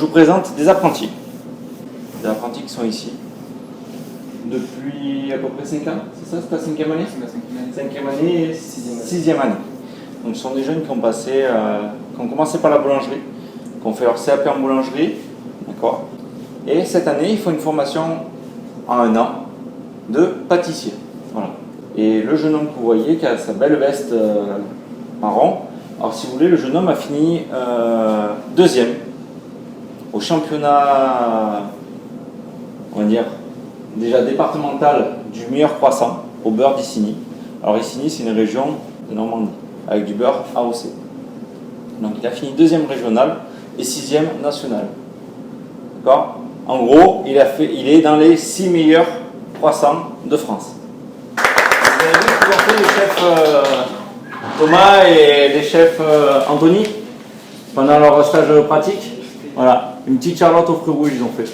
je vous présente des apprentis. Des apprentis qui sont ici depuis à peu près 5 ans, c'est ça? C'est ta 5e année? C'est la 5e année. 5e année et 6e année. Donc ce sont des jeunes qui ont commencé par la boulangerie, qui ont fait leur CAP en boulangerie, d'accord? Et cette année, il faut une formation en 1 an de pâtissier. Voilà. Et le jeune homme que vous voyez, qui a sa belle veste marron, alors si vous voulez, le jeune homme a fini 2e au championnat, on va dire, déjà départemental du meilleur croissant au beurre d'Issigny. Alors Issigny, c'est une région de Normandie, avec du beurre AOC. Donc il a fini 2e régional et 6e national. D'accord? En gros, il est dans les 6 meilleurs croissants de France. Vous avez vu ce qu'ont fait les chefs Thomas et les chefs Anthony pendant leur stage pratique? Voilà, une petite Charlotte aux fruits rouges ils ont fait.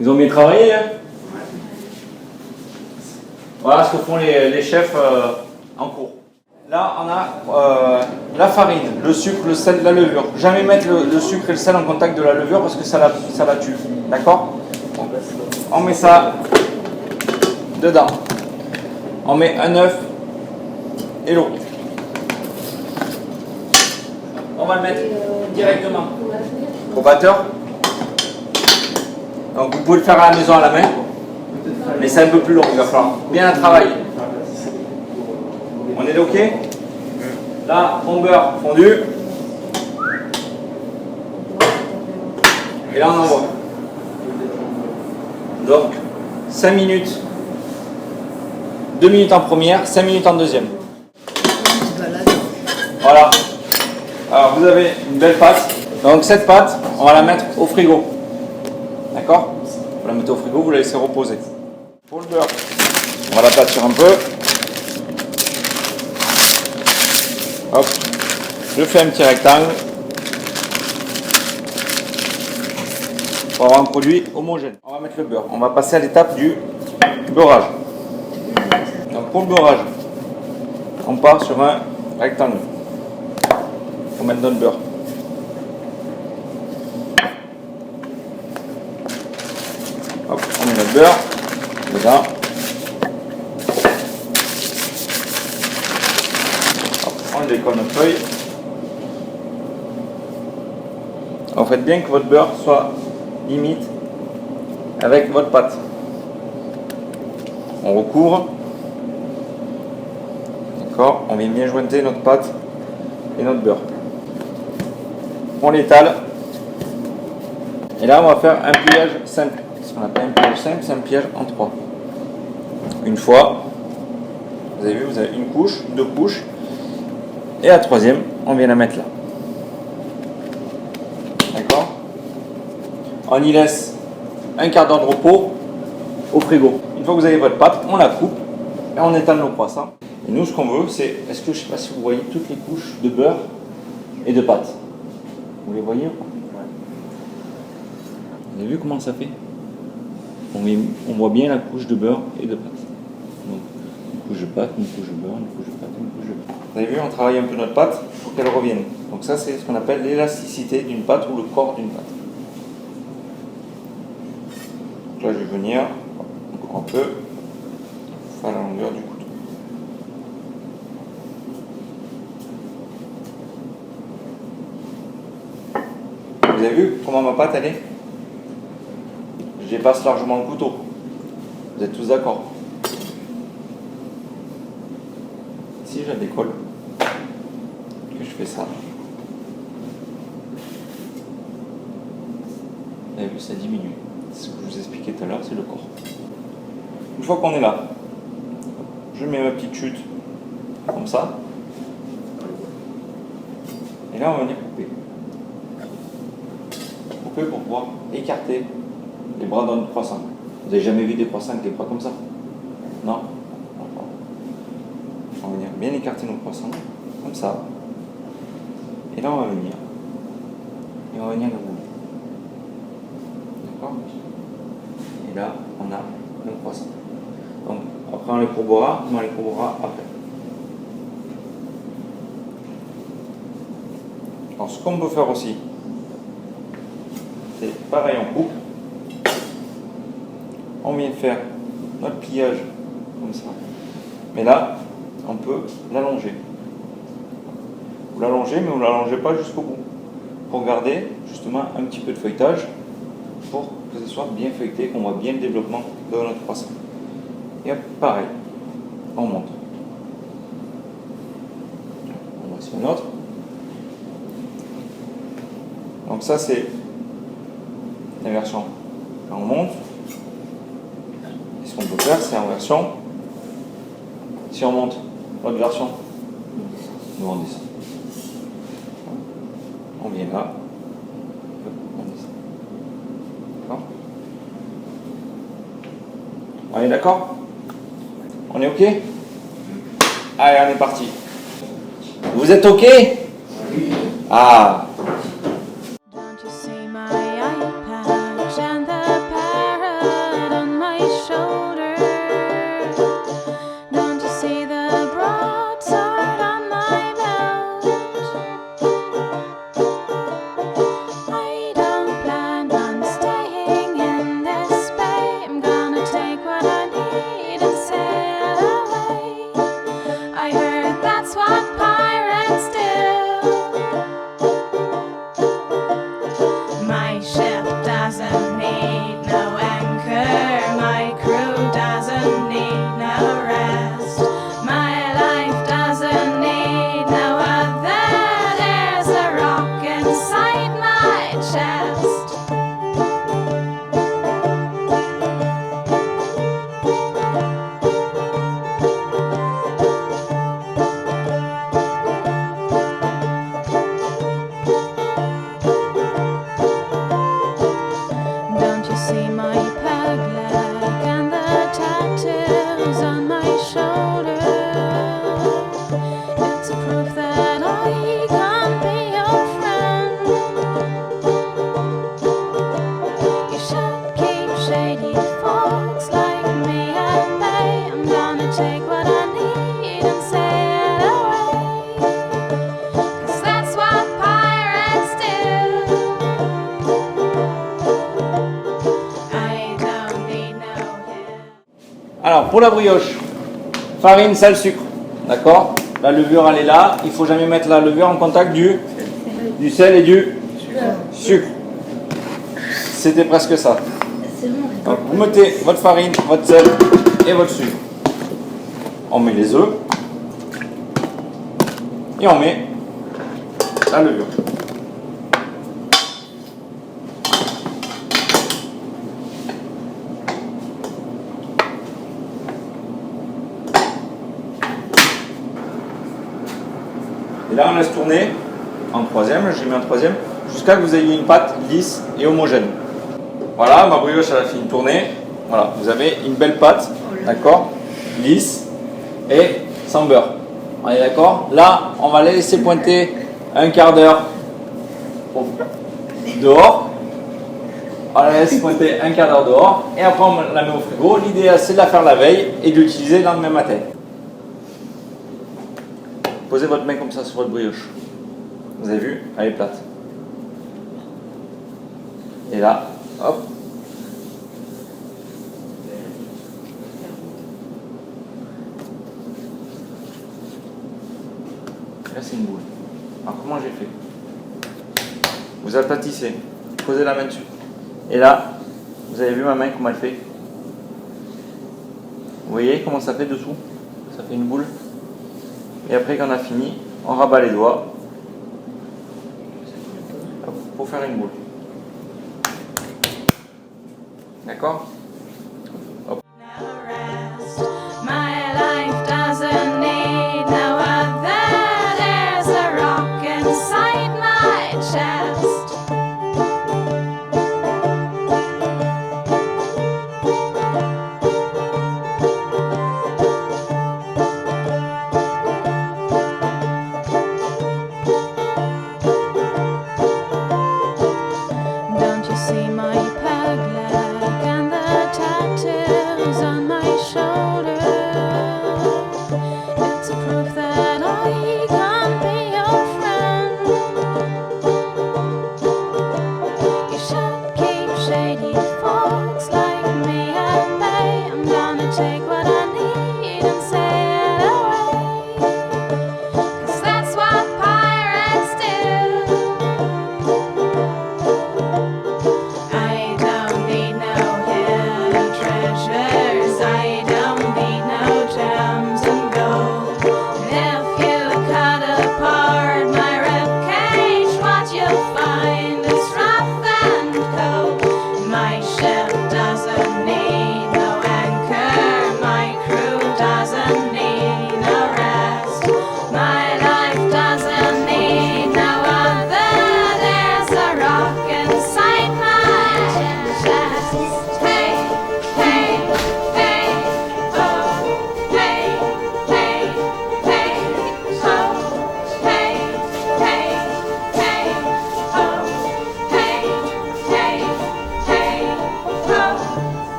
Ils ont bien travaillé, hein? Voilà ce que font les chefs en cours. Là, on a la farine, le sucre, le sel, la levure. Jamais mettre le sucre et le sel en contact de la levure parce que ça la tue. D'accord? On met ça dedans. On met un œuf et l'eau. On va le mettre directement au batteur. Donc vous pouvez le faire à la maison à la main, mais c'est un peu plus long, il va falloir bien travailler. On est OK? Là, mon beurre fondu. Et là, on envoie. Donc, 5 minutes. 2 minutes en première, 5 minutes en deuxième. Voilà. Alors, vous avez une belle pâte. Donc, cette pâte, on va la mettre au frigo. D'accord? Vous la mettez au frigo, vous la laissez reposer. Pour le beurre, on va l'aplatir un peu. Hop, je fais un petit rectangle pour avoir un produit homogène. On va mettre le beurre. On va passer à l'étape du beurrage. Donc pour le beurrage, on part sur un rectangle pour mettre notre beurre. Hop, on met notre beurre dedans. On décolle notre feuille. Alors faites bien que votre beurre soit limite avec votre pâte. On recouvre. D'accord? On vient bien jointer notre pâte et notre beurre. On l'étale. Et là on va faire un pliage simple. Ce qu'on appelle un pliage simple, c'est un pliage en 3. Une fois, vous avez vu, vous avez une couche, 2 couches. Et la 3e, on vient la mettre là. D'accord? On y laisse un quart d'heure de repos au frigo. Une fois que vous avez votre pâte, on la coupe et on étale nos croissants. Et nous, ce qu'on veut, c'est, est-ce que je ne sais pas si vous voyez toutes les couches de beurre et de pâte? Vous les voyez? Vous avez vu comment ça fait? On voit bien la couche de beurre et de pâte. Donc, une couche de pâte, une couche de beurre, une couche de pâte, une couche de beurre. Vous avez vu, on travaille un peu notre pâte pour qu'elle revienne. Donc ça, c'est ce qu'on appelle l'élasticité d'une pâte ou le corps d'une pâte. Donc là, je vais venir encore un peu faire la longueur du couteau. Vous avez vu comment ma pâte elle est? Je dépasse largement le couteau. Vous êtes tous d'accord? Si je la décolle, que je fais ça, vous avez vu, ça diminue. Ce que je vous expliquais tout à l'heure, c'est le corps. Une fois qu'on est là, je mets ma petite chute comme ça. Et là, on va venir couper. Couper pour pouvoir écarter les bras d'un croissant. Vous n'avez jamais vu des croissants avec les bras comme ça? Non? On va venir bien écarter nos croissants, comme ça. Et là, on va venir. Et on va venir le rouler. D'accord? Et là, on a le croissant. Donc, après, on les courbera, mais on les courbera après. Alors ce qu'on peut faire aussi, c'est pareil, on coupe. On vient faire notre pliage comme ça. Mais là, on peut l'allonger. Vous l'allongez, mais vous ne l'allongez pas jusqu'au bout. Pour garder justement un petit peu de feuilletage, pour que ce soit bien feuilleté, qu'on voit bien le développement de notre croissant. Et hop, pareil, on monte. On voit sur une autre. Donc ça c'est la version quand on monte. Et ce qu'on peut faire, c'est en version, si on monte, l'autre version, nous on descend. On vient là, on descend. D'accord ? On est d'accord ? On est OK ? Allez, on est parti. Vous êtes OK ? Oui. Ah. Alors, pour la brioche, farine, sel, sucre. D'accord ? La levure, elle est là. Il ne faut jamais mettre la levure en contact du sel et du sucre. C'était presque ça. Donc, vous mettez votre farine, votre sel et votre sucre. On met les œufs. Et on met la levure. Et là, on laisse tourner en troisième, j'ai mis en troisième, jusqu'à que vous ayez une pâte lisse et homogène. Voilà, ma brioche, elle a fini de tourner. Voilà, vous avez une belle pâte, d'accord, lisse et sans beurre. On est d'accord? Là, on va la laisser pointer un quart d'heure dehors. On la laisse pointer un quart d'heure dehors et après on la met au frigo. L'idéal, c'est de la faire la veille et de l'utiliser le lendemain matin. Posez votre main comme ça sur votre brioche. Vous avez vu? Elle est plate. Et là, hop. Là, c'est une boule. Alors, comment j'ai fait? Vous aplatissez. Posez la main dessus. Et là, vous avez vu ma main comment elle fait? Vous voyez comment ça fait dessous? Ça fait une boule. Et après, quand on a fini, on rabat les doigts pour faire une boule. D'accord? Hop. See my pug leg and the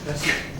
Merci.